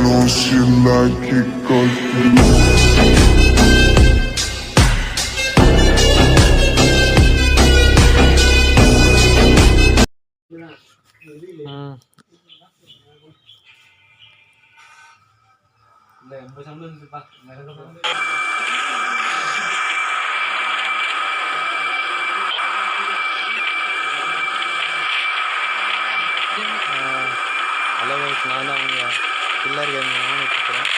know she like it 'cause hello guys, நான் தான் உங்கள் பில்லர் கேமிங் இருக்கிறேன்.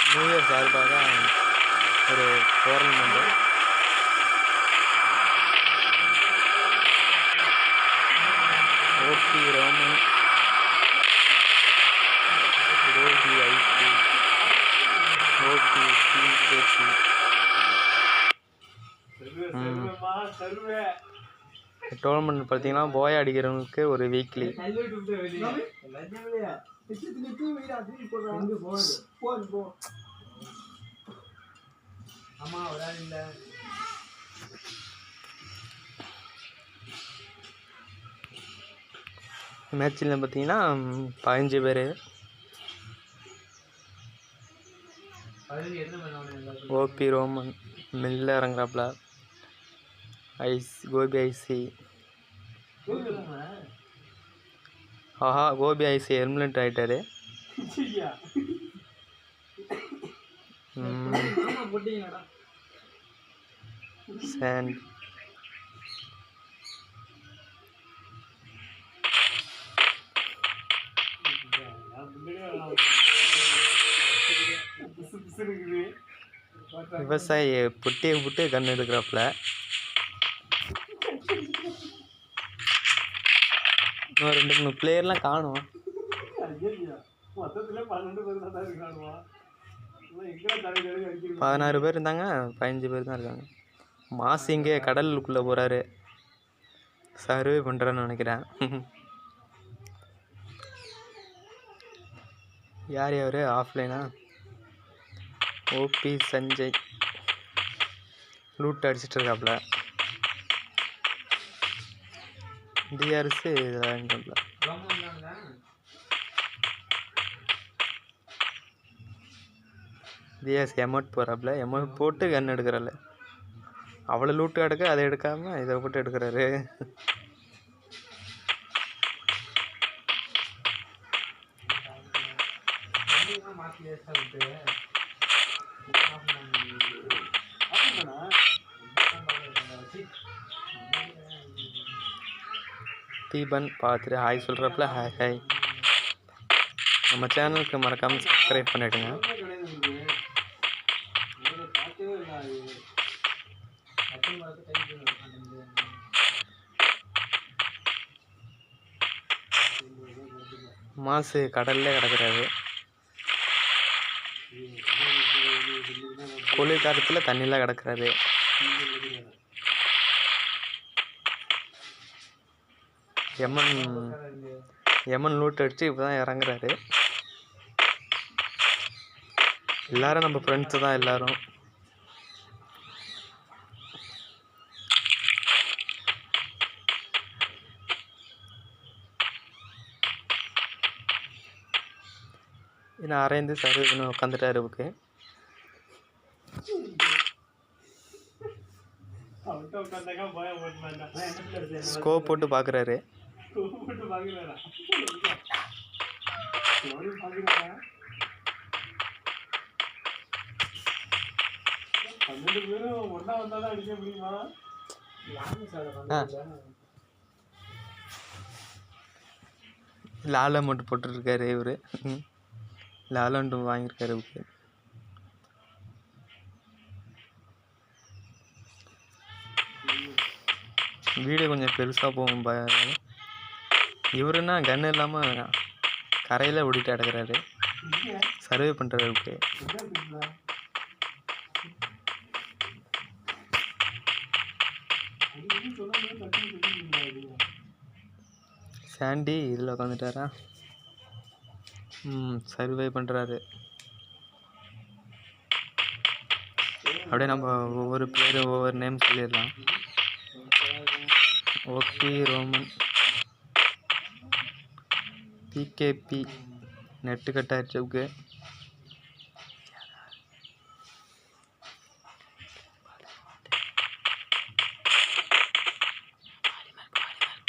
நியூ இயர் சார்பாக ஒரு tournament OP Roman OP IC OP CKC tournament பார்த்தீங்கன்னா போய் அடிக்கிறவங்களுக்கு ஒரு வீக்லி. மேட்சில் பார்த்தீங்கன்னா 15 பேர். ஓபி ரோமன் மில்ல இறங்குறாப்புல. கோபி ஐசி ஆஹா, கோபி ஐசி எலிமினேட் ஆகிட்டாரு. சாண்ட் விவசாயி புட்டியை விட்டு கண் எடுக்கிறாப்புல. இன்னும் 2-3 பிளேயர்லாம் காணும். 16 பேர் இருந்தாங்க, 15 பேர் தான் இருக்காங்க. மாசு இங்கே கடலுக்குள்ளே போகிறாரு, சர்வே பண்ணுறேன்னு நினைக்கிறேன். யார் யார் ஆஃப்லைனா? ஓபி சஞ்சய் லூட் அடிச்சிட்டு இருக்காப்புல. டிஆர்எஸ் இதெல்லாம் டிஎஸ் எமௌண்ட் போகிறாப்புல. எமௌண்ட் போட்டு கன் எடுக்கிறாள். அவளை லூட்டு எடுக்க அதை எடுக்காம இதை போட்டு எடுக்கிறாரு. தீபன் பார்த்துட்டு ஹாய் சொல்கிறப்பல ஹாய் ஹாய். நம்ம சேனலுக்கு மறக்காமல் சப்ஸ்கிரைப் பண்ணிவிடுங்க. மாசு கடல்ல கிடக்கிறாரு. குளிர்காலத்தில் தண்ணியில் கிடக்கிறாரு. எமன் லூட் அடிச்சு இப்போ தான் இறங்குறாரு. எல்லாரும் நம்ம ஃப்ரெண்ட்ஸு தான் எல்லாரும். இன்னும் அரைந்து சர்வே பண்ணி உட்காந்துட்டாரு. ஓகே, ஸ்கோப் போட்டு பார்க்குறாரு. லால் அமௌண்ட் போட்டுருக்காரு இவர். லால் அமௌண்ட் வாங்கியிருக்காரு. ஓகே, வீடியோ கொஞ்சம் பெருசாக போகும். இவருன்னா கன் இல்லாமல் கரையில் ஓடிட்டு அடக்கிறாரு, சர்வே பண்ணுறாரு. ஓகே, சாண்டி இதில் உட்காந்துட்டாரா? சர்வே பண்ணுறாரு. அப்படியே நம்ம ஒவ்வொரு பேரும் ஒவ்வொரு நேம் சொல்லிடலாம். ஓபி ரோமன், பிகேபி நெட்டு கட் ஆயிடுச்சு ஓகே.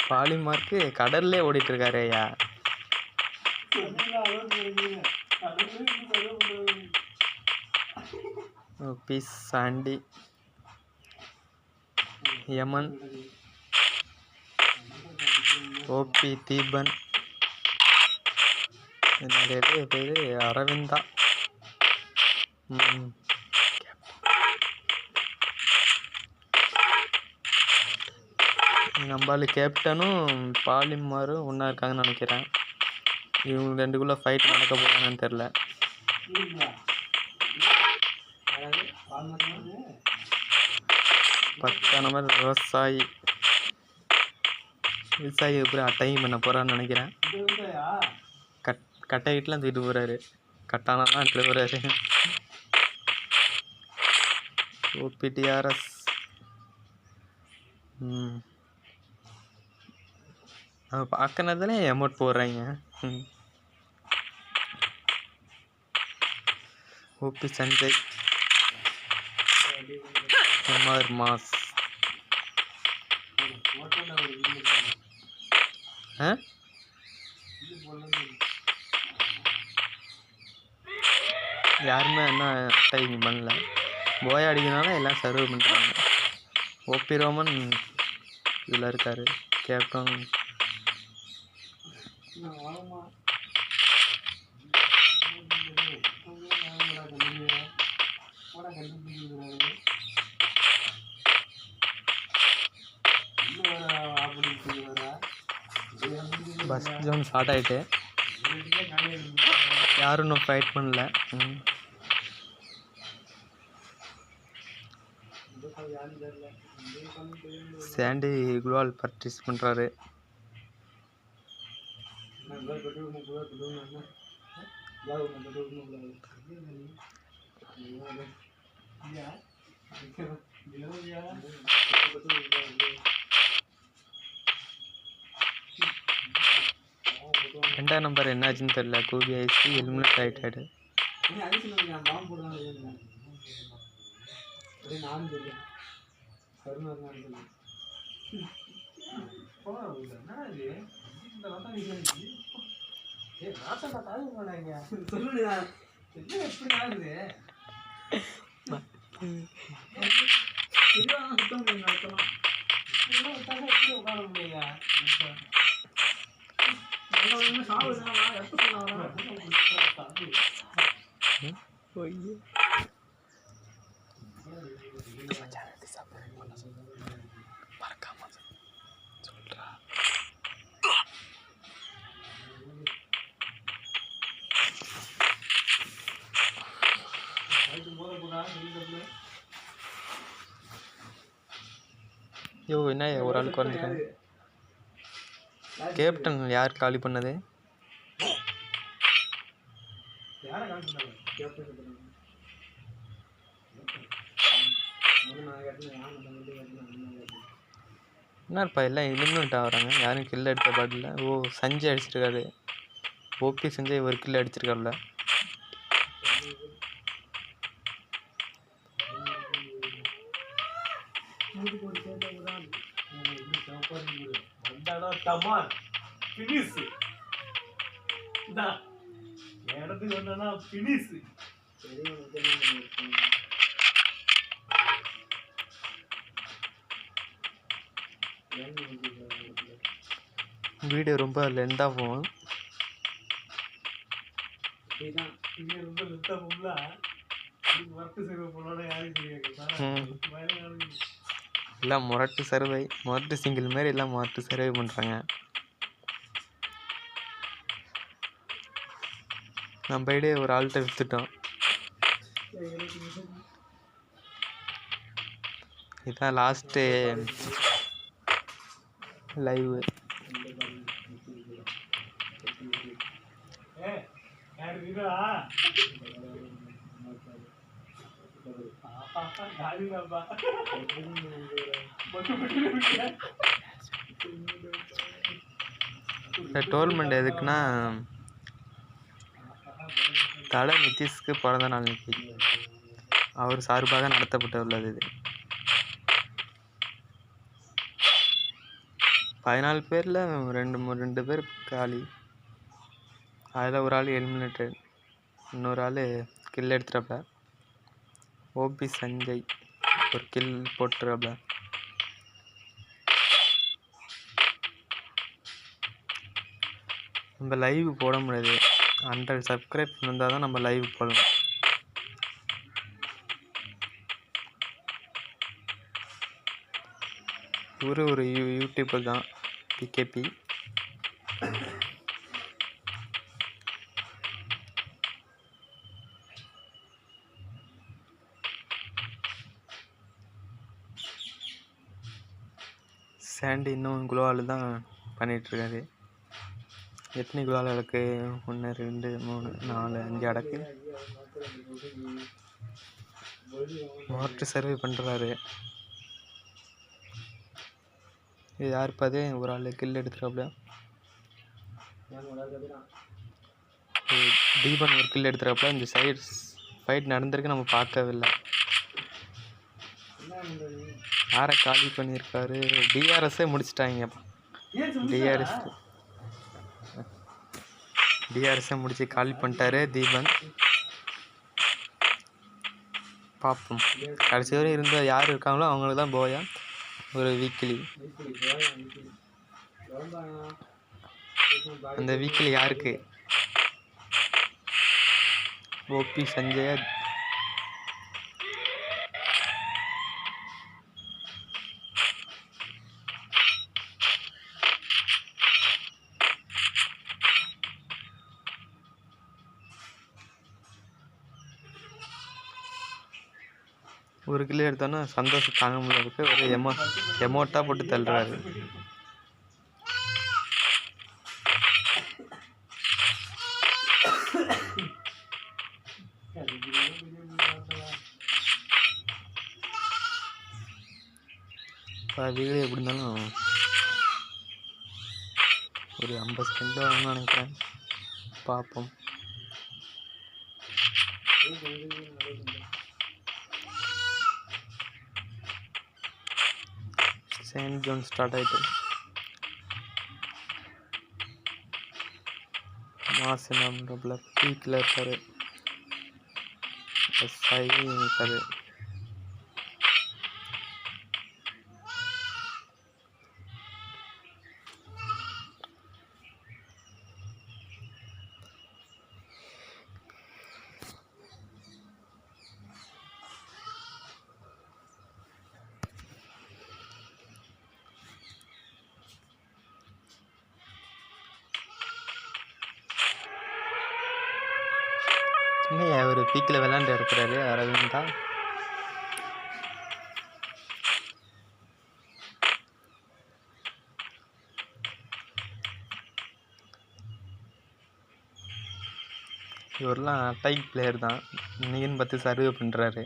பாலிமார்க்கு கடல்லே ஓடிட்டு இருக்காரு ஐயா. பீஸ் சாண்டி யமன் ஓபி தீபன் நிறைய பேர் அரவிந்தா நம்மளு கேப்டனும் பாலிமாரும் ஒன்றா இருக்காங்கன்னு நினைக்கிறேன். இவங்க ரெண்டுக்குள்ளே ஃபைட் நடக்க போகிறாங்கன்னு தெரில. 10 நம்பர் விவசாயி எப்படி அட்டையும் பண்ண போகிறான்னு நினைக்கிறேன். கட்டை வீட்டிலாம் தூக்கிட்டு போகிறாரு. கட்டானலாம் எடுத்துகிட்டு போகிறாரு. ஓபிடிஆர்எஸ் பார்க்கறதுலே அமௌண்ட் போடுறாங்க. ஓபி சஞ்சய் எம்ஆர் மாஸ் யாருமே என்ன டைமிங் பண்ணல. போய் அடிக்கிறதுனால எல்லாம் சர்வ் பண்ணுறாங்க. ஓபி ரோமன் இதில் இருக்கார். கேப்டன் பஸ் ஜோன் ஸ்டார்ட் ஆகிட்டு யாரும் இன்னும் ஃபைட் பண்ணல. சாண்டி குளோவால் பர்ச்சேஸ் பண்ணுறாரு. ரெண்டாம் நம்பர் என்னாச்சுன்னு தெரியல. கூபி ஐசி எலிமினேட் ஆகிட்டாரு. யோ என்ன ஒரு ஆள் குறைஞ்சிட்டாங்க. கேப்டன் யார் காலி பண்ணது? என்னப்பா எல்லாம் எலிமினேட் ஆகிறாங்க. யாரும் கில் அடித்த பாட்டில். ஓ சஞ்சய் அடிச்சிருக்காரு. ஓபி சஞ்சய் ஒரு கில் அடிச்சிருக்காருல. வீடியோ ரொம்ப லென்த்தாக போகும். எல்லாம் முரட்டு சர்வை, முரட்டு சிங்கிள் மாரி எல்லாம் முரட்டு சர்வை பண்ணுறாங்க. நம்ம ஐடியா ஒரு ஆள்கிட்ட விற்றுட்டோம். இதுதான் லாஸ்ட்டு லைவ். இந்த டோர்னமெண்ட் எதுக்குன்னா தல நிதிஷ்க்கு பிறந்த நாள் இன்னைக்கு. அவர் சார்பாக நடத்தப்பட்டுள்ளது இது. 14 பேரில் ரெண்டு பேர் காலி. அதில் ஒரு ஆள் எலிமினேட்டட், இன்னொரு ஆள் கில் எடுத்துறப்ப. ஓபி சஞ்சய் ஒரு கில் போட்டுறப்ப. நம்ம லைவ் போட முடியாது, 100 சப்ஸ்கிரைப் இருந்தால் தான் நம்ம லைவ் போடலாம். ஒரு யூடியூபர் தான் பிகேபி. சாண்டி இன்னும் குளோவால் தான் பண்ணிகிட்ருக்காரு. எத்தனை குளோவால் அடக்கு? 1 2 3 4 5 அடக்கு. வாட்டர் சர்வே பண்ணுறாரு. இது யார் பாதே? ஒரு ஆள் கில் எடுத்துறாப்புல. தீபன் ஒரு கில் எடுத்துறாப்புல. இந்த சைடு ஃபைட் நடந்திருக்கு, நம்ம பார்க்கவே இல்லை. யாரை காலி பண்ணியிருக்காரு? டிஆர்எஸ்ஸே முடிச்சிட்டாங்க. டிஆர்எஸ்ஸை முடிச்சு காலி பண்ணிட்டாரு தீபன். பார்ப்போம், கடைசி வரை இருந்த யார் இருக்காங்களோ அவங்களுக்கு தான் போயா ஒரு வீக்லி. அந்த வீக்லி யாருக்கு? ஓபி சஞ்சய. ஒரு கிலோ எடுத்தோன்னா சந்தோஷம் தாங்க முடியல. ஒரு எமோட்டாக போட்டு தள்ளுறாரு. வீடியோ எப்படி இருந்தாலும் ஒரு 50 செகண்ட் ஆகும்னு நினைக்கிறேன். பார்ப்போம். செயின்ட் ஜோன் ஸ்டார்ட் ஆகிட்டு மாசினாம்ல பீக்கில் இருக்காரு. ஆகி இருக்காரு. ஒரு பீக்கில் விளாண்டு இருக்கிறாரு அரவிந்தா. இவரெல்லாம் டைப் பிளேயர் தான். இன்னைக்குன்னு பார்த்து சர்வே பண்ணுறாரு.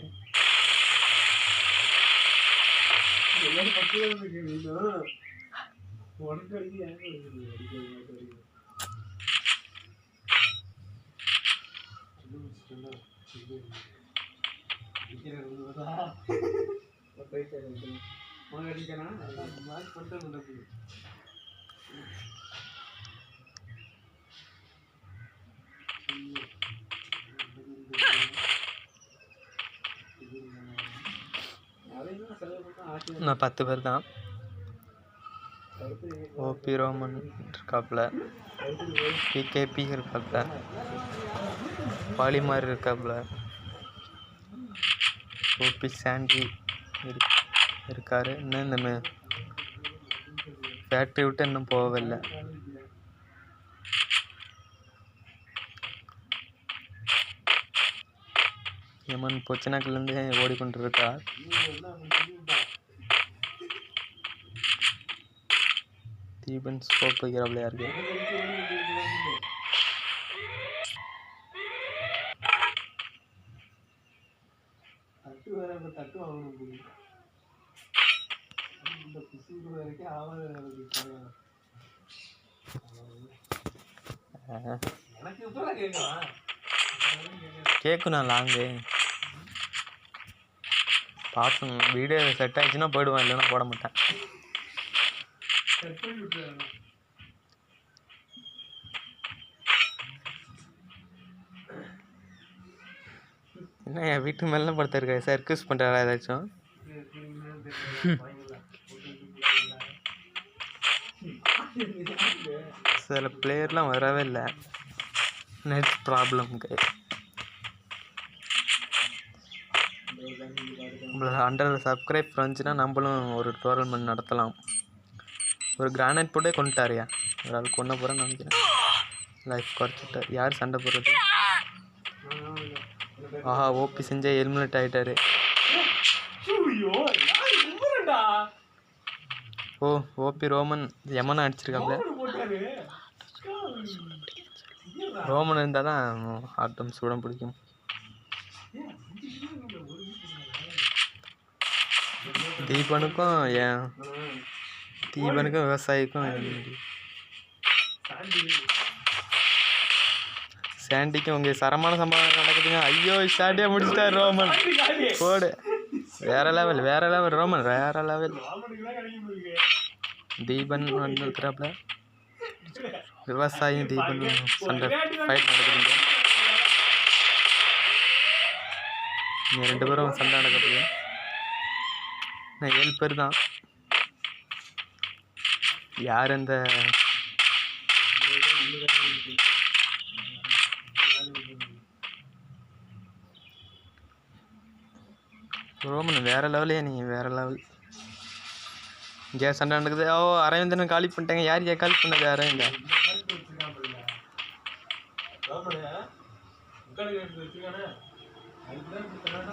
நான் 10 பேர் தான். ஓபி ரோமன் இருக்காப்புல, பிகேபி இருக்காப்புல, பாலிமார் இருக்காப்புல, ஓபி சாண்டி இருக்காரு. இன்னும் இந்த ஃபேக்ட்ரி விட்டு இன்னும் போகவில்லை. யமன் பொச்சனாக்கிலேருந்து ஓடிக்கொண்டிருக்கா. தீபன் ஸ்கோப் வைக்கிறாப்லையா இருக்கு. கேட்கும் நான் லாங்கு பார்க்கணும். வீடியோ செட் ஆகிடுச்சுன்னா போயிடுவேன், இல்லைன்னா போட மாட்டேன். என்ன என் வீட்டு மேலே படுத்திருக்க சர்க்கஸ் பண்ணுறாரா ஏதாச்சும்? சில பிளேயர்லாம் வரவே இல்லை, நெட் ப்ராப்ளம்க்கு. நம்மள 100 சப்ஸ்கிரைப் வந்துச்சுன்னா நம்மளும் ஒரு டோர்னமெண்ட் நடத்தலாம். ஒரு கிரானைட் போட்டே கொண்டுட்டாரியா, ஒரு ஆள் கொண்டு போகிறேன்னு நினைக்கிறேன். லைஃப் குறைச்சிட்டார். யார் சண்டை போடுறது? ஆஹா, ஓபி செஞ்ச எலிமினேட் ஆகிட்டாரு. ஓ, ஓபி ரோமன் யமனை அடிச்சிருக்காப்ல. ரோமன் இருந்தால் தான் ஆட்டம் சூடம் பிடிக்கும். தீபனுக்கும் விவசாயிக்கும் சாண்டிக்கும் உங்க சரமான சம்பவம் நடக்குதுங்க. ஐயோ, சாண்டியா முடிச்சிட்டாரு ரோமன். போடு, வேற லெவல் ரோமன், வேற லெவல். தீபன் வந்துருக்கிறாப்ல. விவசாயி தீபன் சண்டை ஃபைட் நடக்குதுங்க. இங்கே 2 பேரும் சண்டை நடக்குது. நான் 7 பேர் தான். யார் அந்த ரோமன் வேற லெவலே, நீ வேற லெவல். இங்கே சண்டை நடக்குது. ஓ, அரவிந்தனை காலி பண்ணிட்டாங்க. யார் காலி பண்ணது? அரவிந்தா.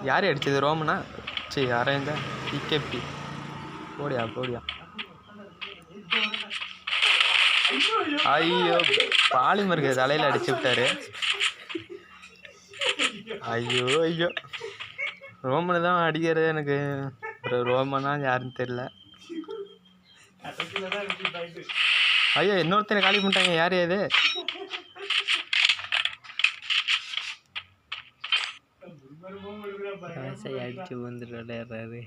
யார் அடிச்சது? ரோமனா? சரி, அரவிந்தா. இகேபி. போடியா. ஐயோ, பாலிமருக்கு தலையில் அடிச்சு விட்டாரு. ஐயோ, ரோமனு தான் அடிக்கிறது. எனக்கு ரோமனா யாருன்னு தெரியல. ஐயோ, இன்னொருத்தனை காலி பண்ணிட்டாங்க. யார் அது? அடிச்சு வந்துடுறாரு.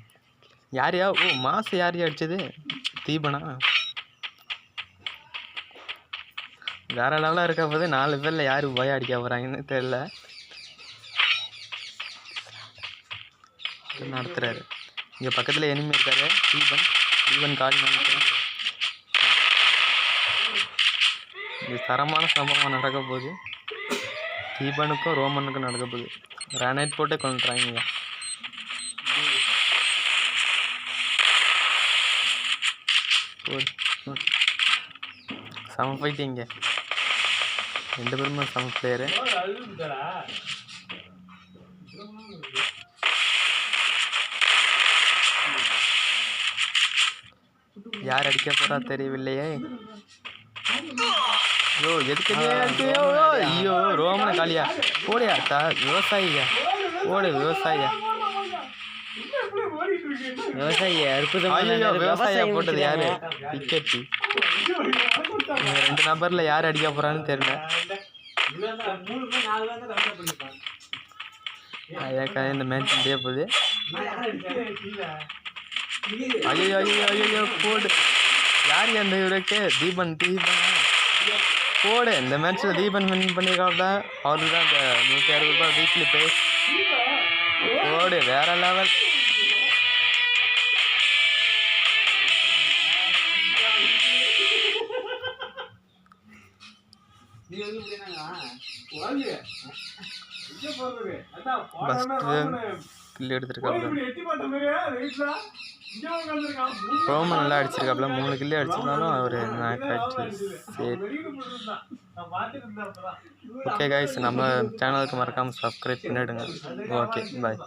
யாரையா? ஓ, மாசு யாரையா அடிச்சது? தீபனா? வேற லெவலாக இருக்க போது 4 பேரில் யார் போய் அடிக்க போகிறாங்கன்னு தெரியல. நடத்துறாரு. இங்கே பக்கத்தில் எனிமி இருக்காரு. தீபன் காலி நினைக்கிறேன். இது தரமான சம்பவம் நடக்க போகுது. தீபனுக்கும் ரோமனுக்கும் நடக்க போகுது. கிரானைட் போட்டே கொண்டுறாங்க. சம ஃபைட்டு. இங்கே 2 பேருமே சம பிளேயரு. யார் அடிக்க போறா தெரியவில்லையே. ஐயோ, எதுக்கு அடிக்கையோ? ஐயோ, ரோமன காலியா. போடியா விவசாயியா. போடு விவசாயியா. விவசாயியா போட்டது யாரு? இகேபி. 2 நபர்ல யார் அடிக்க போறான்னு தெரியல. இந்த மேட்ச் முடிய போகுது. ஐயோ, போடு. யார் அந்த இவருக்கு? தீபன். போடு. இந்த மேட்ச்சில் தீபன் வின் பண்ணியிருக்காப்ல. அவருக்கு தான் இந்த 160 ரூபாய் வீக்லி பே. போடு, வேற லெவல். கில் எடுத்துருக்காப்ல. ரோமன் நல்லா அடிச்சிருக்காப்ல. 3 கில்லு அடிச்சிருந்தாலும் அவர் சரி. ஓகே கைஸ், நம்ம சேனலுக்கு மறக்காமல் சப்ஸ்கிரைப் பண்ணிவிடுங்க. ஓகே, பாய்.